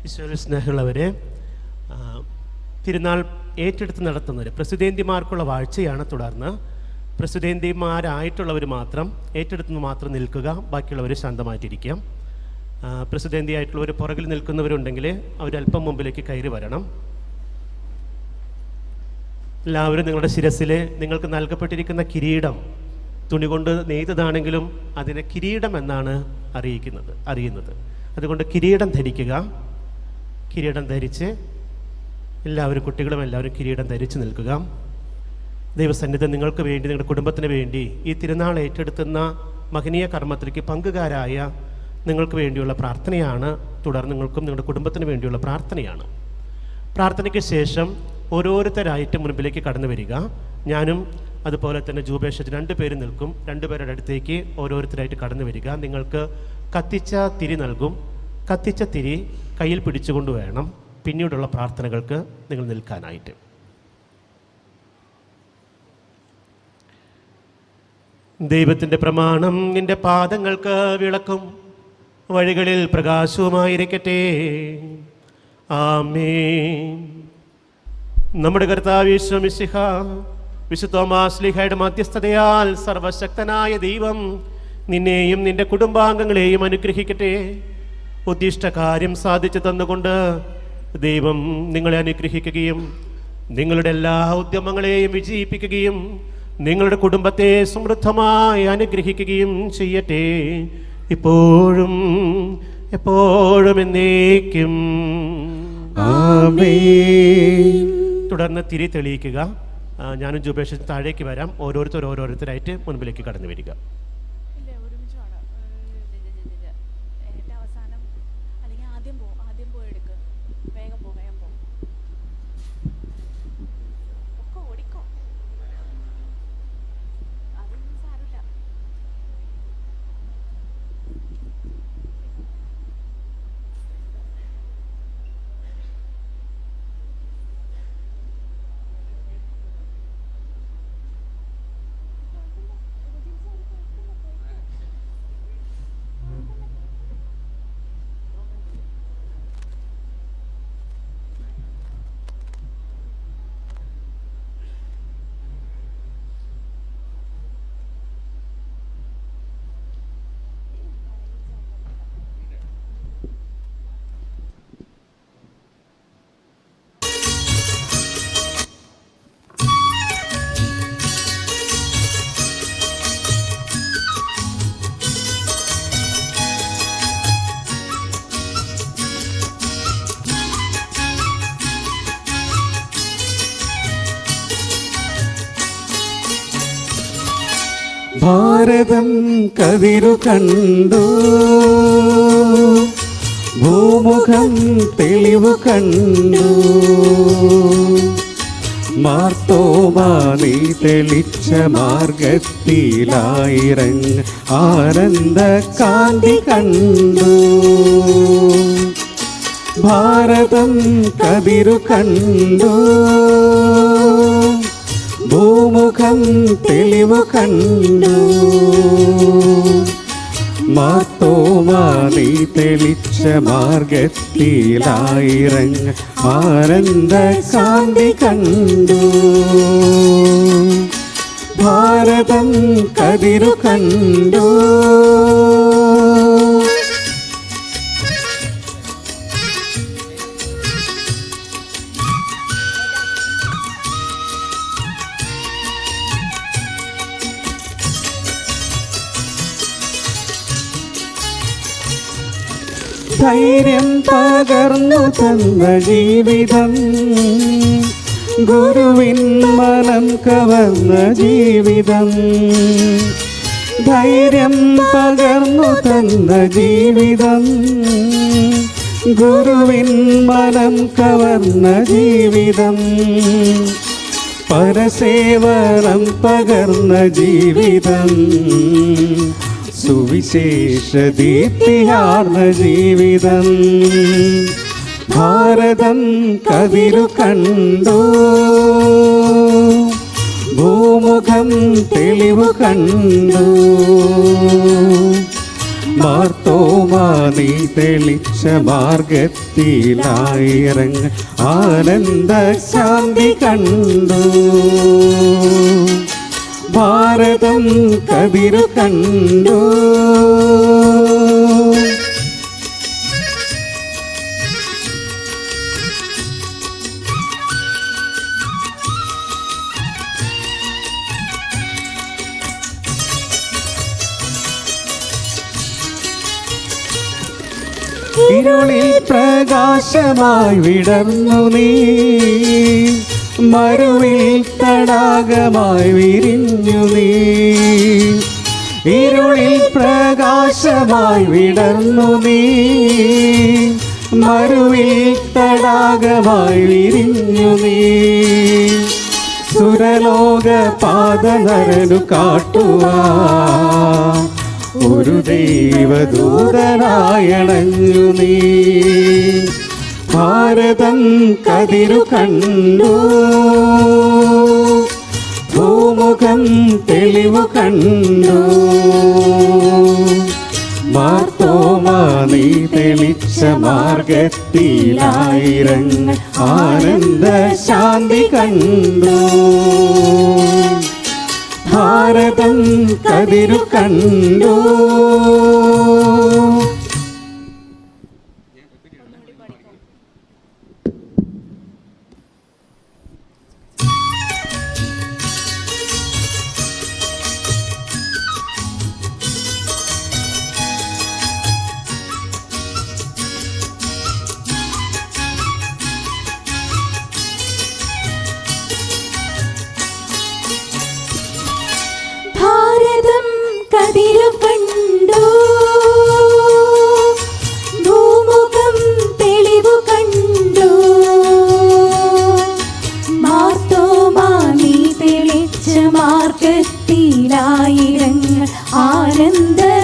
ഈശോയുടെ സ്നേഹമുള്ളവരെ, തിരുനാൾ ഏറ്റെടുത്ത് നടത്തുന്നവർ പ്രസിദ്ധേന്തിമാർക്കുള്ള വാഴ്ചയാണ്. തുടർന്ന് പ്രസിദ്ധേന്തിമാരായിട്ടുള്ളവർ മാത്രം ഏറ്റെടുത്ത് മാത്രം നിൽക്കുക, ബാക്കിയുള്ളവർ ശാന്തമായിട്ടിരിക്കാം. പ്രസിദ്ധേന്തിയായിട്ടുള്ളവർ പുറകിൽ നിൽക്കുന്നവരുണ്ടെങ്കിൽ അവരല്പം മുമ്പിലേക്ക് കയറി വരണം. എല്ലാവരും നിങ്ങളുടെ ശിരസിൽ നിങ്ങൾക്ക് നൽകപ്പെട്ടിരിക്കുന്ന കിരീടം തുണി കൊണ്ട് നെയ്തതാണെങ്കിലും അതിനെ കിരീടം എന്നാണ് അറിയുന്നത്. അതുകൊണ്ട് കിരീടം ധരിക്കുക. കിരീടം ധരിച്ച് എല്ലാവരും, കുട്ടികളും എല്ലാവരും കിരീടം ധരിച്ച് നിൽക്കുക. ദൈവസന്നിധി നിങ്ങൾക്ക് വേണ്ടി, നിങ്ങളുടെ കുടുംബത്തിന് വേണ്ടി ഈ തിരുനാൾ ഏറ്റെടുത്തുന്ന മഹനീയ കർമ്മത്തിലേക്ക് പങ്കുകാരായ നിങ്ങൾക്ക് വേണ്ടിയുള്ള പ്രാർത്ഥനയാണ്. തുടർന്ന് നിങ്ങൾക്കും നിങ്ങളുടെ കുടുംബത്തിന് വേണ്ടിയുള്ള പ്രാർത്ഥനയാണ്. പ്രാർത്ഥനയ്ക്ക് ശേഷം ഓരോരുത്തരായിട്ട് മുൻപിലേക്ക് കടന്നു വരിക. ഞാനും അതുപോലെ തന്നെ ജൂബേഷ് 2 പേര് നിൽക്കും. 2 പേരുടെ അടുത്തേക്ക് ഓരോരുത്തരായിട്ട് കടന്നു വരിക. നിങ്ങൾക്ക് കത്തിച്ച തിരി നൽകും. കത്തിച്ച തിരി കയ്യിൽ പിടിച്ചുകൊണ്ട് വേണം പിന്നീടുള്ള പ്രാർത്ഥനകൾക്ക് നിങ്ങൾ നിൽക്കാനായിട്ട്. ദൈവത്തിൻ്റെ പ്രമാണം നിൻ്റെ പാദങ്ങൾക്ക് വിളക്കും, വഴികളിൽ പ്രകാശവുമായിരിക്കട്ടെ. ആമേൻ. നമ്മുടെ കർത്താവ് യേശു മിശിഹ വിശുദ്ധ തോമാശ്ലീഹയുടെ മധ്യസ്ഥതയാൽ സർവശക്തനായ ദൈവം നിന്നെയും നിന്റെ കുടുംബാംഗങ്ങളെയും അനുഗ്രഹിക്കട്ടെ. ഉദ്ദിഷ്ട കാര്യം സാധിച്ചു തന്നുകൊണ്ട് ദൈവം നിങ്ങളെ അനുഗ്രഹിക്കുകയും നിങ്ങളുടെ എല്ലാ ഉദ്യമങ്ങളെയും വിജയിപ്പിക്കുകയും നിങ്ങളുടെ കുടുംബത്തെ സമൃദ്ധമായി അനുഗ്രഹിക്കുകയും ചെയ്യട്ടെ, ഇപ്പോഴും എപ്പോഴും എന്നേക്കും. ആമേൻ. തുടർന്ന് തിരി തെളിയിക്കുക. ഞാനും ജുബേഷും താഴേക്ക് വരാം. ഓരോരുത്തരായിട്ട് മുൻപിലേക്ക് കടന്നു വരിക. ഭാരതം കതിരു കണ്ടു, ഭൂമുഖം തെളിവ് കണ്ടു. മാർത്തോമാ നീ തെളിച്ച മാർഗത്തിലായിരങ്ങ് ആനന്ദ കാന്തി കണ്ടു. ഭാരതം കതിരു കണ്ടു, ഭൂമുഖം തെളിവ് കണ്ടു. മാർത്തോമാ നീ തെളിച്ച മാർഗത്തിലായിരങ്ങ് ആനന്ദ കാന്തി കണ്ടു. ഭാരതം കതിരു കണ്ടു. ധൈര്യം പകർന്നു തന്ന ജീവിതം, ഗുരുവിൻ മനം കവർന്ന ജീവിതം. ധൈര്യം പകർന്നു തന്ന ജീവിതം, ഗുരുവിൻ മനം കവർന്ന ജീവിതം. പരസേവനം പകർന്ന ജീവിതം, സുവിശേഷ ദീപ്തിയാർന്ന ജീവിതം. ഭാരതം കതിരു കണ്ടു, ഭൂമുഖം തെളിവ് കണ്ടു. മാർത്തോമാ നീ തെളിച്ച മാർഗത്തിലായിറങ്ങ ആനന്ദ ശാന്തി കണ്ടു. ഭാരതം കതിരു കണ്ടു. ഇരുളിൽ പ്രകാശമായി വിടർന്നു നീ, മരുവിൽ തടാകമായി വിരിഞ്ഞു നീ. ഇരുളിൽ പ്രകാശമായി വിടർന്നു നീ, മരുവിൽ തടാകമായി വിരിഞ്ഞു നീ. സുരലോക പാദനരനു കാട്ടുവാൻ ഒരു ദൈവദൂതനായണഞ്ഞു നീ. ഭാരതം കതിരു കണ്ടു. ഭൂമുഖം തെളിവു കണ്ടു. മാർത്തോമാ നീ തെളിച്ച മാർഗത്തിലായിരങ്ങ ആനന്ദ ശാന്തി കണ്ടു. ഭാരതം കതിരു കണ്ടു. കതിരു കണ്ടു. ഭൂമുഖം തെളിവു കണ്ടു. മാർത്തോമാ നീ തെളിച്ച മാർഗത്തിലായിരങ്ങൾ ആനന്ദ